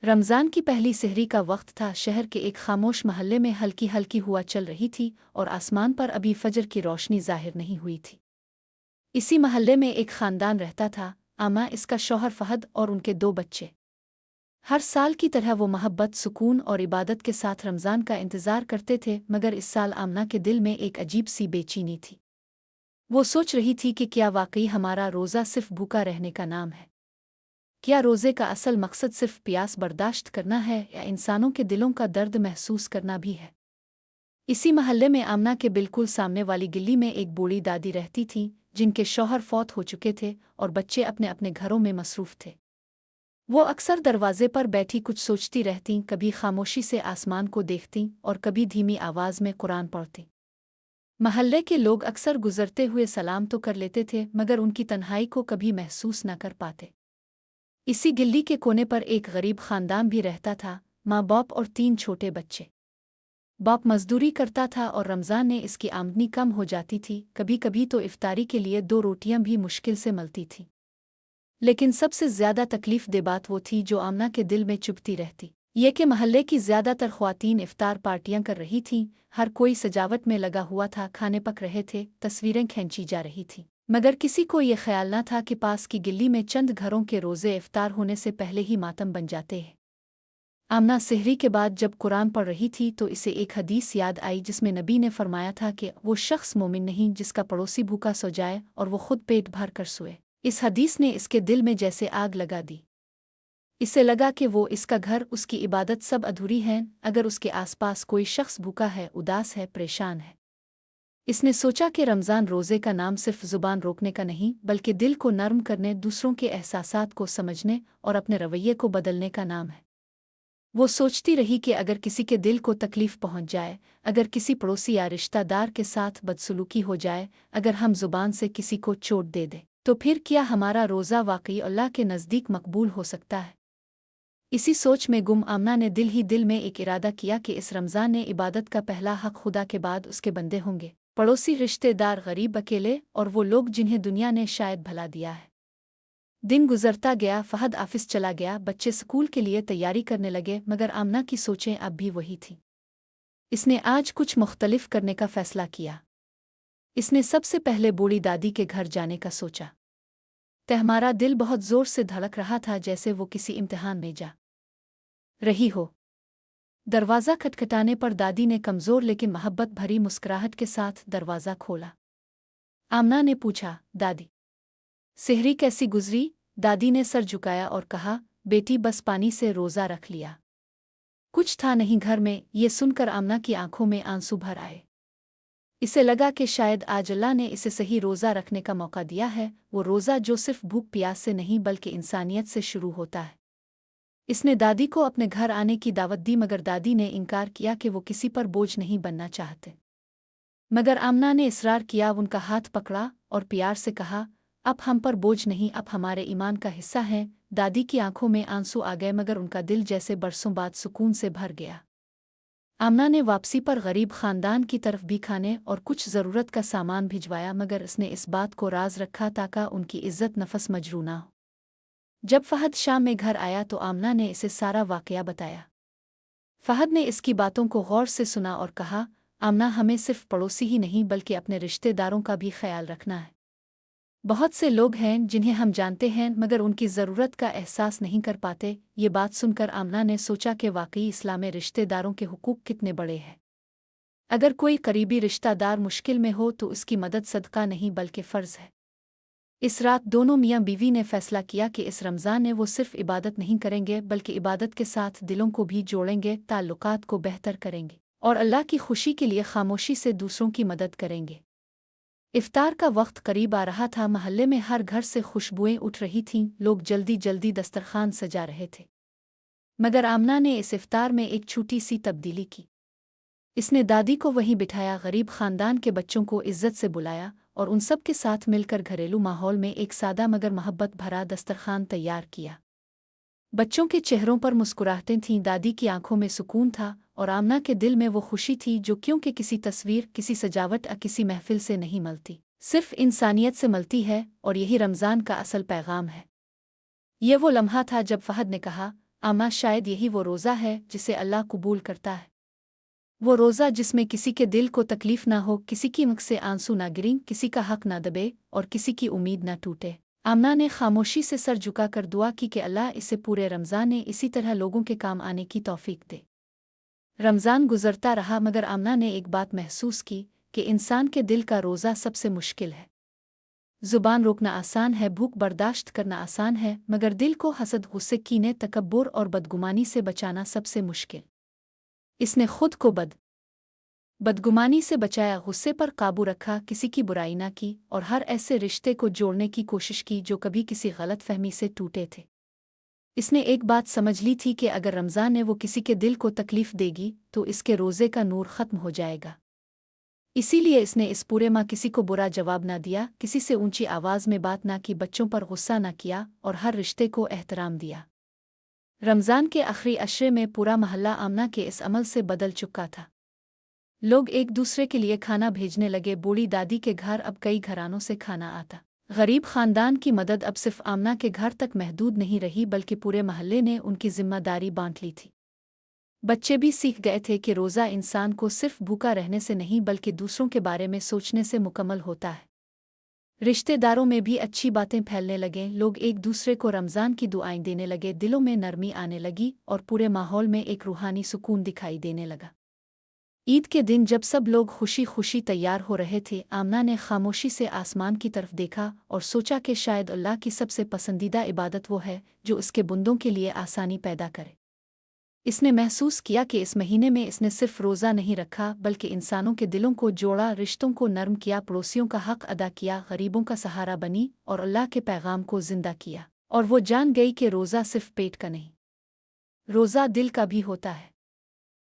रमज़ान की पहली सहरी का वक्त था। शहर के एक खामोश महल्ले में हल्की हल्की हुआ चल रही थी और आसमान पर अभी फजर की रोशनी जाहिर नहीं हुई थी। इसी महल्ले में एक खानदान रहता था, आमा, इसका शौहर फहद और उनके 2 बच्चे। हर साल की तरह वो मोहब्बत, सुकून और इबादत के साथ रमज़ान का इंतज़ार करते थे, मगर इस साल आमना के दिल में एक अजीब सी बेचैनी थी। वो सोच रही थी कि क्या वाकई हमारा रोज़ा सिर्फ भूखा रहने का नाम है? क्या रोज़े का असल मकसद सिर्फ प्यास बर्दाश्त करना है, या इंसानों के दिलों का दर्द महसूस करना भी है? इसी महल्ले में आमना के बिल्कुल सामने वाली गली में एक बूढ़ी दादी रहती थीं, जिनके शौहर फौत हो चुके थे और बच्चे अपने अपने घरों में मसरूफ़ थे। वो अक्सर दरवाजे पर बैठी कुछ सोचती रहतीं, कभी खामोशी से आसमान को देखतीं और कभी धीमी आवाज़ में कुरान पढ़तीं। महल्ले के लोग अक्सर गुजरते हुए सलाम तो कर लेते थे, मगर उनकी तन्हाई को कभी महसूस न कर पाते। इसी गिल्ली के कोने पर एक गरीब खानदान भी रहता था, माँ बाप और 3 छोटे बच्चे। बाप मजदूरी करता था और रमज़ान ने इसकी आमदनी कम हो जाती थी, कभी कभी तो इफ्तारी के लिए 2 रोटियां भी मुश्किल से मिलती थीं। लेकिन सबसे ज़्यादा तकलीफ दे बात वो थी जो आमना के दिल में चुभती रहती, ये कि महल्ले की ज़्यादातर ख्वातीन इफ्तार पार्टियां कर रही थीं। हर कोई सजावट में लगा हुआ था, खाने पक रहे थे, तस्वीरें खींची जा रही थीं, मगर किसी को ये ख्याल न था कि पास की गिल्ली में चंद घरों के रोज़े इफ्तार होने से पहले ही मातम बन जाते हैं। आमना सेहरी के बाद जब कुरान पढ़ रही थी तो इसे एक हदीस याद आई, जिसमें नबी ने फरमाया था कि वो शख्स मोमिन नहीं जिसका पड़ोसी भूखा सो जाए और वो खुद पेट भर कर सोए। इस हदीस ने इसके दिल में जैसे आग लगा दी। इसे लगा कि वो, इसका घर, उसकी इबादत सब अधूरी हैं अगर उसके आसपास कोई शख्स भूखा है, उदास है, परेशान है। इसने सोचा कि रमज़ान रोज़े का नाम सिर्फ ज़ुबान रोकने का नहीं, बल्कि दिल को नर्म करने, दूसरों के एहसासात को समझने और अपने रवैये को बदलने का नाम है। वो सोचती रही कि अगर किसी के दिल को तकलीफ पहुंच जाए, अगर किसी पड़ोसी या रिश्तेदार के साथ बदसलूकी हो जाए, अगर हम ज़ुबान से किसी को चोट दे दें, तो फिर क्या हमारा रोज़ा वाकई अल्लाह के नज़दीक मकबूल हो सकता है? इसी सोच में गुम आमना ने दिल ही दिल में एक इरादा किया कि इस रमज़ान ने इबादत का पहला हक खुदा के बाद उसके बंदे होंगे, पड़ोसी, रिश्तेदार, गरीब, अकेले और वो लोग जिन्हें दुनिया ने शायद भला दिया है। दिन गुजरता गया, फहद ऑफिस चला गया, बच्चे स्कूल के लिए तैयारी करने लगे, मगर आमना की सोचें अब भी वही थीं। इसने आज कुछ मुख्तलिफ करने का फैसला किया। इसने सबसे पहले बूढ़ी दादी के घर जाने का सोचा। हमारा दिल बहुत जोर से धड़क रहा था, जैसे वो किसी इम्तिहान में जा रही हो। दरवाज़ा खटखटाने पर दादी ने कमज़ोर लेकिन मोहब्बत भरी मुस्कुराहट के साथ दरवाज़ा खोला। आमना ने पूछा, दादी, सेहरी कैसी गुजरी? दादी ने सर झुकाया और कहा, बेटी, बस पानी से रोज़ा रख लिया, कुछ था नहीं घर में। ये सुनकर आमना की आंखों में आंसू भर आए। इसे लगा कि शायद आज अल्लाह ने इसे सही रोज़ा रखने का मौका दिया है, वो रोज़ा जो सिर्फ भूख प्यास से नहीं बल्कि इंसानियत से शुरू होता है। इसने दादी को अपने घर आने की दावत दी, मगर दादी ने इनकार किया कि वो किसी पर बोझ नहीं बनना चाहते। मगर आमना ने इसरार किया, उनका हाथ पकड़ा और प्यार से कहा, अब हम पर बोझ नहीं, अब हमारे ईमान का हिस्सा है। दादी की आंखों में आंसू आ गए, मगर उनका दिल जैसे बरसों बाद सुकून से भर गया। आमना ने वापसी पर गरीब खानदान की तरफ भी खाने और कुछ ज़रूरत का सामान भिजवाया, मगर उसने इस बात को राज रखा ताकि उनकी इज्जत नफस मजरू ना हो। जब फहद शाम में घर आया तो आमना ने इसे सारा वाकया बताया। फहद ने इसकी बातों को गौर से सुना और कहा, आमना, हमें सिर्फ पड़ोसी ही नहीं बल्कि अपने रिश्तेदारों का भी ख्याल रखना है। बहुत से लोग हैं जिन्हें हम जानते हैं मगर उनकी ज़रूरत का एहसास नहीं कर पाते। ये बात सुनकर आमना ने सोचा कि वाकई इस्लाम में रिश्तेदारों के हुकूक कितने बड़े हैं। अगर कोई करीबी रिश्तेदार मुश्किल में हो तो उसकी मदद सदका नहीं बल्कि फ़र्ज़ है। इस रात दोनों मियाँ बीवी ने फैसला किया कि इस रमज़ान में वो सिर्फ इबादत नहीं करेंगे बल्कि इबादत के साथ दिलों को भी जोड़ेंगे, ताल्लुकात को बेहतर करेंगे और अल्लाह की खुशी के लिए खामोशी से दूसरों की मदद करेंगे। इफ्तार का वक्त करीब आ रहा था। महल्ले में हर घर से खुशबुएं उठ रही थीं, लोग जल्दी जल्दी दस्तरखान सजा रहे थे। मगर आमना ने इस इफ्तार में एक छोटी सी तब्दीली की। इसने दादी को वहीं बिठाया, गरीब खानदान के बच्चों को इज्जत से बुलाया और उन सब के साथ मिलकर घरेलू माहौल में एक सादा मगर मोहब्बत भरा दस्तरखान तैयार किया। बच्चों के चेहरों पर मुस्कुराहटें थीं, दादी की आंखों में सुकून था और आमना के दिल में वो खुशी थी जो क्योंकि किसी तस्वीर, किसी सजावट या किसी महफिल से नहीं मिलती, सिर्फ इंसानियत से मिलती है। और यही रमज़ान का असल पैगाम है। ये वो लम्हा था जब फहद ने कहा, आमा शायद यही वो रोज़ा है जिसे अल्लाह कबूल करता है। वो रोज़ा जिसमें किसी के दिल को तकलीफ़ ना हो, किसी की आँख से आंसू ना गिरें, किसी का हक ना दबे और किसी की उम्मीद ना टूटे। आमना ने खामोशी से सर झुकाकर दुआ की कि अल्लाह इसे पूरे रमज़ान में इसी तरह लोगों के काम आने की तौफ़ीक दे। रमज़ान गुज़रता रहा मगर आमना ने एक बात महसूस की कि इंसान के दिल का रोज़ा सबसे मुश्किल है। ज़ुबान रोकना आसान है, भूख बर्दाश्त करना आसान है, मगर दिल को हसद, गुस्से, कीने, तकब्बुर और बदगुमानी से बचाना सबसे मुश्किल। इसने खुद को बदगुमानी से बचाया, गुस्से पर काबू रखा, किसी की बुराई ना की और हर ऐसे रिश्ते को जोड़ने की कोशिश की जो कभी किसी गलतफहमी से टूटे थे। इसने एक बात समझ ली थी कि अगर रमज़ान ने वो किसी के दिल को तकलीफ़ देगी तो इसके रोज़े का नूर ख़त्म हो जाएगा। इसीलिए इसने इस पूरे माह किसी को बुरा जवाब ना दिया, किसी से ऊंची आवाज़ में बात ना की, बच्चों पर गुस्सा ना किया और हर रिश्ते को एहतराम दिया। रमज़ान के आखिरी अशरे में पूरा महल्ला आमना के इस अमल से बदल चुका था। लोग एक दूसरे के लिए खाना भेजने लगे। बूढ़ी दादी के घर अब कई घरानों से खाना आता। गरीब खानदान की मदद अब सिर्फ आमना के घर तक महदूद नहीं रही बल्कि पूरे महल्ले ने उनकी जिम्मेदारी बांट ली थी। बच्चे भी सीख गए थे कि रोज़ा इंसान को सिर्फ भूखा रहने से नहीं बल्कि दूसरों के बारे में सोचने से मुकम्मल होता है। रिश्तेदारों में भी अच्छी बातें फैलने लगें। लोग एक दूसरे को रमज़ान की दुआएं देने लगे, दिलों में नरमी आने लगी और पूरे माहौल में एक रूहानी सुकून दिखाई देने लगा। ईद के दिन जब सब लोग खुशी खुशी तैयार हो रहे थे, आमना ने खामोशी से आसमान की तरफ देखा और सोचा कि शायद अल्लाह की सबसे पसंदीदा इबादत वो है जो उसके बंदों के लिए आसानी पैदा करे। इसने महसूस किया कि इस महीने में इसने सिर्फ रोज़ा नहीं रखा बल्कि इंसानों के दिलों को जोड़ा, रिश्तों को नरम किया, पड़ोसियों का हक अदा किया, गरीबों का सहारा बनी और अल्लाह के पैगाम को जिंदा किया। और वो जान गई कि रोज़ा सिर्फ पेट का नहीं, रोज़ा दिल का भी होता है।